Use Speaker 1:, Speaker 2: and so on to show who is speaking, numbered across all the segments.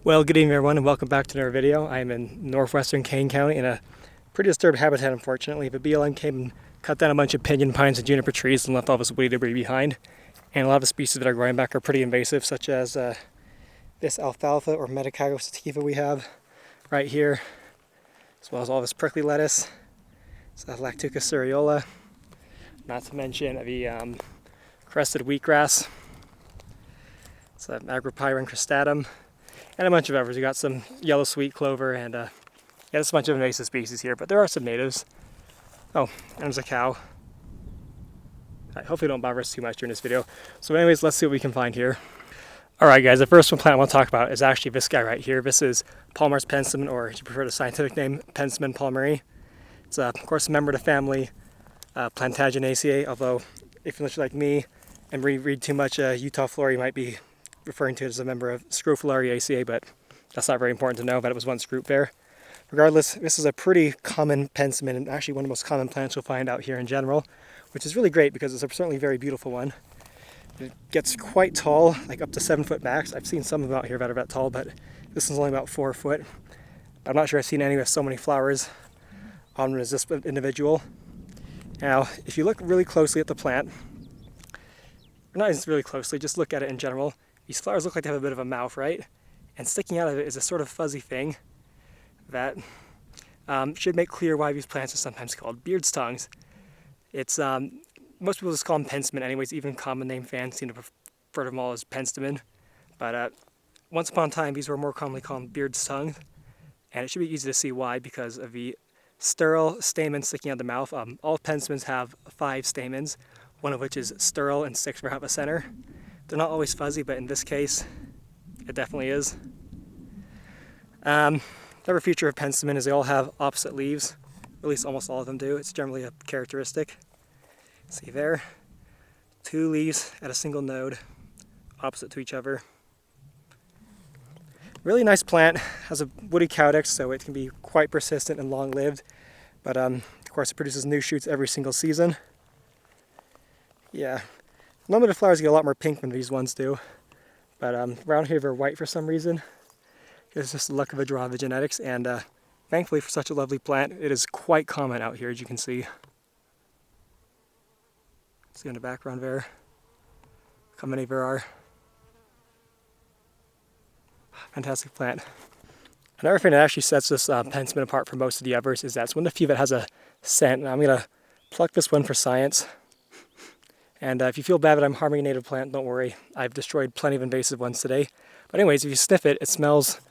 Speaker 1: Well, good evening everyone and welcome back to another video. I am in northwestern Kane County in a pretty disturbed habitat, unfortunately. The BLM came and cut down a bunch of pinyon pines and juniper trees and left all this woody debris behind. And a lot of the species that are growing back are pretty invasive, such as this alfalfa or Medicago sativa we have right here, as well as all this prickly lettuce. It's Lactuca serriola, not to mention the crested wheatgrass. It's Agropyron cristatum. And a bunch of others. We got some yellow sweet clover and yeah, there's a bunch of invasive species here, but there are some natives. Oh, and there's a cow. Right, hopefully don't bother us too much during this video. So anyways, let's see what we can find here. Alright guys, the first one plant I want to talk about is actually this guy right here. This is Palmer's Penstemon, or if you prefer the scientific name, Penstemon palmeri. It's of course a member of the family Plantagenaceae, although if you're like me and read too much Utah flora, you might be referring to it as a member of Squirreltail, but that's not very important to know that it was once grouped there. Regardless, this is a pretty common Penstemon and actually one of the most common plants you'll find out here in general, which is really great because it's a certainly very beautiful one. It gets quite tall, like up to 7 foot max. I've seen some of them out here that are that tall, but this one's only about 4 foot. I'm not sure I've seen any with so many flowers on as this individual. Now, if you look really closely at the plant, or not really closely, just look at it in general, these flowers look like they have a bit of a mouth, right? And sticking out of it is a sort of fuzzy thing that should make clear why these plants are sometimes called beard's tongues. It's most people just call them Penstemon anyways, even common name fans seem to refer to them all as Penstemon. But once upon a time, these were more commonly called beard's tongues, and it should be easy to see why because of the sterile stamens sticking out of the mouth. All Penstemons have 5 stamens, one of which is sterile and 6 right out the center. They're not always fuzzy, but in this case, it definitely is. Another feature of Penstemon is they all have opposite leaves. At least almost all of them do. It's generally a characteristic. See there? 2 leaves at a single node, opposite to each other. Really nice plant. Has a woody caudex, so it can be quite persistent and long-lived. But of course, it produces new shoots every single season. Yeah. Normally the flowers get a lot more pink than these ones do, but around here they're white for some reason. It's just the luck of the draw of the genetics, and thankfully for such a lovely plant, it is quite common out here, as you can see. See in the background there how many there are. Fantastic plant. Another thing that actually sets this Penstemon apart from most of the others is that it's one of the few that has a scent. Now I'm going to pluck this one for science. And if you feel bad that I'm harming a native plant, don't worry. I've destroyed plenty of invasive ones today. But anyways, if you sniff it, it smells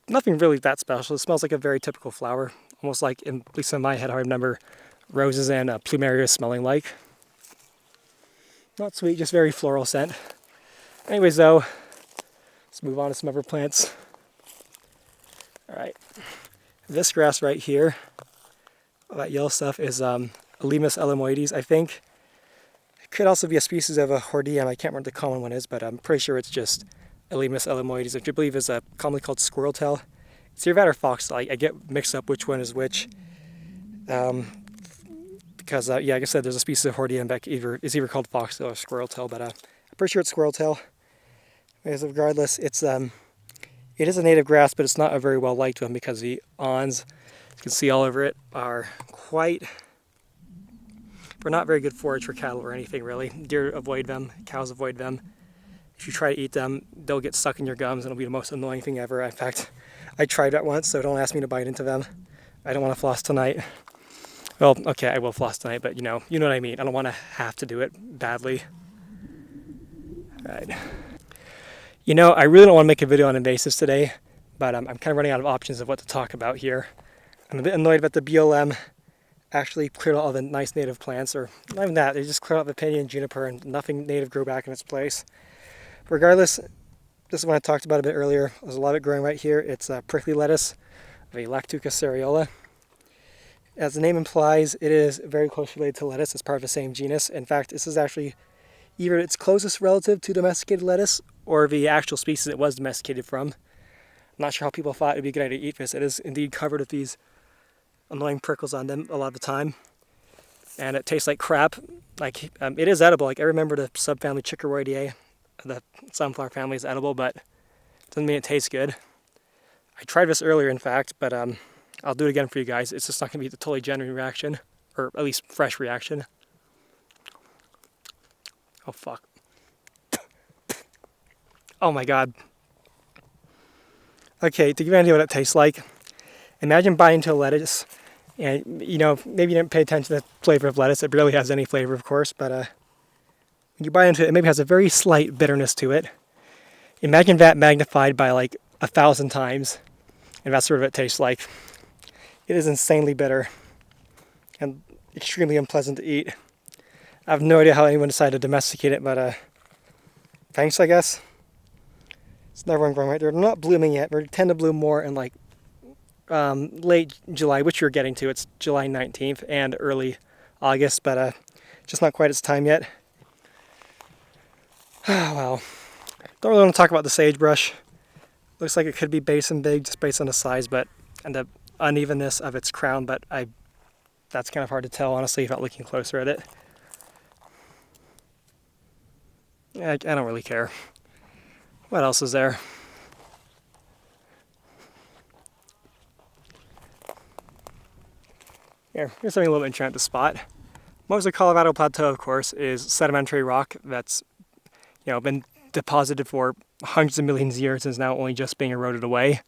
Speaker 1: nothing really that special. It smells like a very typical flower. Almost like, at least in my head, how I remember roses and plumerias smelling like. Not sweet, just very floral scent. Anyways though, let's move on to some other plants. Alright, this grass right here, all that yellow stuff is Elymus elymoides, I think. Could also be a species of a hordeum. I can't remember what the common one is, but I'm pretty sure it's just Elymus elymoides, which I believe is commonly called Squirreltail. It's either that or foxtail. I get mixed up which one is which. Because, yeah, like I said, there's a species of hordeum that is either called foxtail or Squirreltail, but I'm pretty sure it's Squirreltail. Regardless, it is a native grass, but it's not a very well liked one because the awns, you can see all over it, are quite... They're not very good forage for cattle or anything really. Deer avoid them, cows avoid them. If you try to eat them, they'll get stuck in your gums and it'll be the most annoying thing ever. In fact, I tried that once, so don't ask me to bite into them. I don't want to floss tonight. Well, okay, I will floss tonight, but you know what I mean. I don't want to have to do it badly. Alright. You know, I really don't want to make a video on invasives today, but I'm kind of running out of options of what to talk about here. I'm a bit annoyed that the BLM actually cleared out all the nice native plants, or not even that, they just cleared out the Pinyon-Juniper and nothing native grew back in its place. Regardless, this is what I talked about a bit earlier. There's a lot of it growing right here. It's prickly lettuce of a Lactuca serriola. As the name implies, it is very closely related to lettuce. It's part of the same genus. In fact, this is actually either its closest relative to domesticated lettuce or the actual species it was domesticated from. I'm not sure how people thought it would be a good idea to eat this. It is indeed covered with these annoying prickles on them a lot of the time, and it tastes like crap. Like it is edible. Like I remember the subfamily Chicoreidae, the sunflower family is edible, but Doesn't mean it tastes good. I tried this earlier, in fact, but I'll do it again for you guys. It's just not going to be the totally genuine reaction, or at least fresh reaction. Oh, fuck. Oh my god. Okay, to give you an idea what it tastes like, imagine biting into a lettuce, and you know, maybe you didn't pay attention to the flavor of lettuce. It barely has any flavor, of course, but when you bite into it, it maybe has a very slight bitterness to it. Imagine that magnified by like 1,000 times, and that's sort of what it tastes like. It is insanely bitter and extremely unpleasant to eat. I have no idea how anyone decided to domesticate it, but thanks, I guess. It's never one growing right. They're not blooming yet. They tend to bloom more in like late July, which you're getting to. It's July 19th and early August, but just not quite its time yet. Well, don't really want to talk about the sagebrush. Looks like it could be basin big just based on the size, and the unevenness of its crown, but that's kind of hard to tell, honestly, without looking closer at it. I don't really care. What else is there? Here's something a little bit interesting to spot. Most of the Colorado Plateau, of course, is sedimentary rock that's, you know, been deposited for hundreds of millions of years and is now only just being eroded away.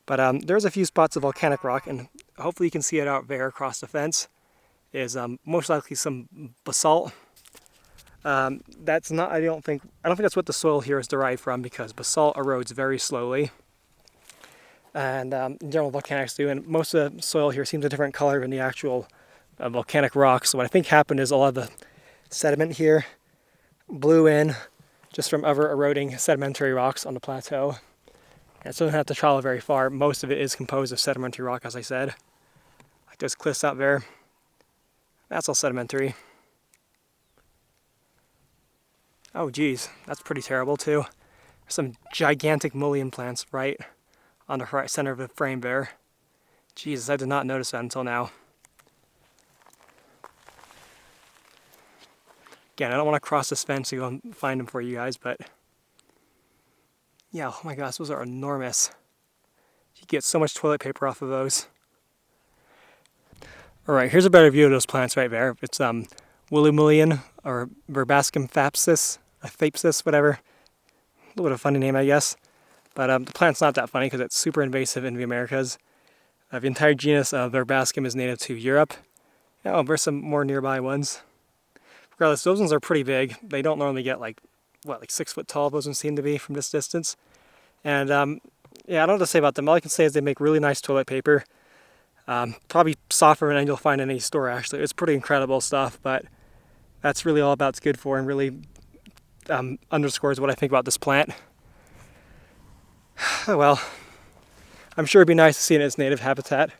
Speaker 1: But there's a few spots of volcanic rock, and hopefully you can see it out there across the fence. Is most likely some basalt. That's not. I don't think that's what the soil here is derived from, because basalt erodes very slowly, and in general volcanics do. And most of the soil here seems a different color than the actual volcanic rocks. So what I think happened is a lot of the sediment here blew in just from other eroding sedimentary rocks on the plateau. And so it doesn't have to travel very far. Most of it is composed of sedimentary rock, as I said. Like those cliffs out there. That's all sedimentary. Oh geez, that's pretty terrible too. There's some gigantic mullein plants right on the right center of the frame there. Jesus, I did not notice that until now. Again, I don't want to cross this fence to go and find them for you guys, but yeah, oh my gosh, those are enormous. You get so much toilet paper off of those. Alright, here's a better view of those plants right there. It's woolly mullein, or Verbascum thapsus, whatever. A little bit of a funny name, I guess. But the plant's not that funny because it's super invasive in the Americas. The entire genus of Verbascum is native to Europe. Oh, there's some more nearby ones. Regardless, those ones are pretty big. They don't normally get like 6 foot tall, those ones seem to be from this distance. And yeah, I don't know what to say about them. All I can say is they make really nice toilet paper. Probably softer than you'll find in any store, actually. It's pretty incredible stuff, but that's really all about it's good for, and really underscores what I think about this plant. Oh well, I'm sure it'd be nice to see it in its native habitat.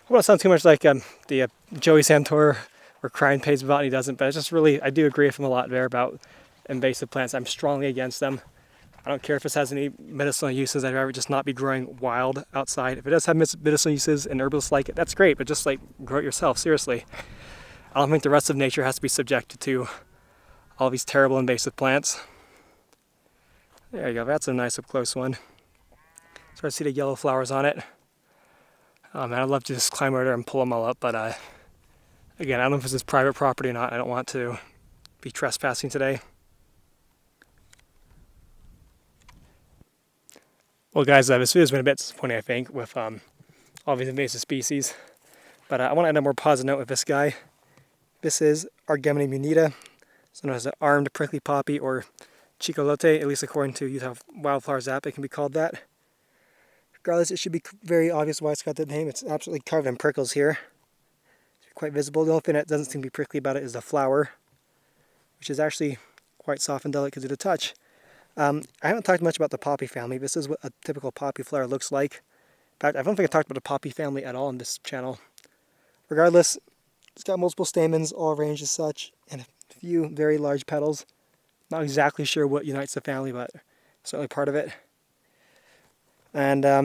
Speaker 1: I don't sound too much like the Joey Santor or Crying Pays Botany doesn't, but it's just really, I do agree with him a lot there about invasive plants. I'm strongly against them. I don't care if this has any medicinal uses. I'd rather just not be growing wild outside. If it does have medicinal uses and herbalists like it, that's great, but just like grow it yourself, seriously. I don't think the rest of nature has to be subjected to all these terrible invasive plants. There you go, that's a nice up close one. So I see the yellow flowers on it. Man, I'd love to just climb over there and pull them all up, but again, I don't know if this is private property or not. I don't want to be trespassing today. Well guys, this video's been a bit disappointing, I think, with all these invasive species. But I want to end on a more positive note with this guy. This is Artemisia munita, so known as the armed prickly poppy, or chicolote, at least according to Utah Wildflowers app, it can be called that. Regardless, it should be very obvious why it's got that name. It's absolutely covered in prickles here. It's quite visible. The only thing that doesn't seem to be prickly about it is the flower, which is actually quite soft and delicate to the touch. I haven't talked much about the poppy family. This is what a typical poppy flower looks like. In fact, I don't think I talked about the poppy family at all on this channel. Regardless, it's got multiple stamens, all arranged as such, and a few very large petals. Not exactly sure what unites the family, but certainly part of it. And I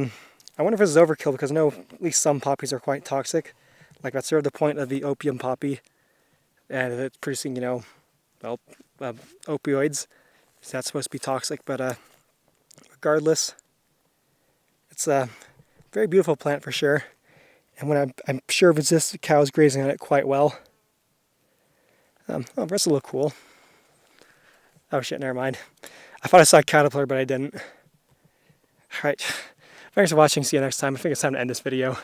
Speaker 1: wonder if this is overkill, because I know at least some poppies are quite toxic. Like, that's sort of the point of the opium poppy. And it's producing, you know, well, opioids. So that's supposed to be toxic, but regardless, It's a very beautiful plant for sure. And when I'm sure this cow's grazing on it quite well. Oh, the rest will look cool. Oh shit, never mind. I thought I saw a caterpillar, but I didn't. Alright. Thanks for watching. See you next time. I think it's time to end this video.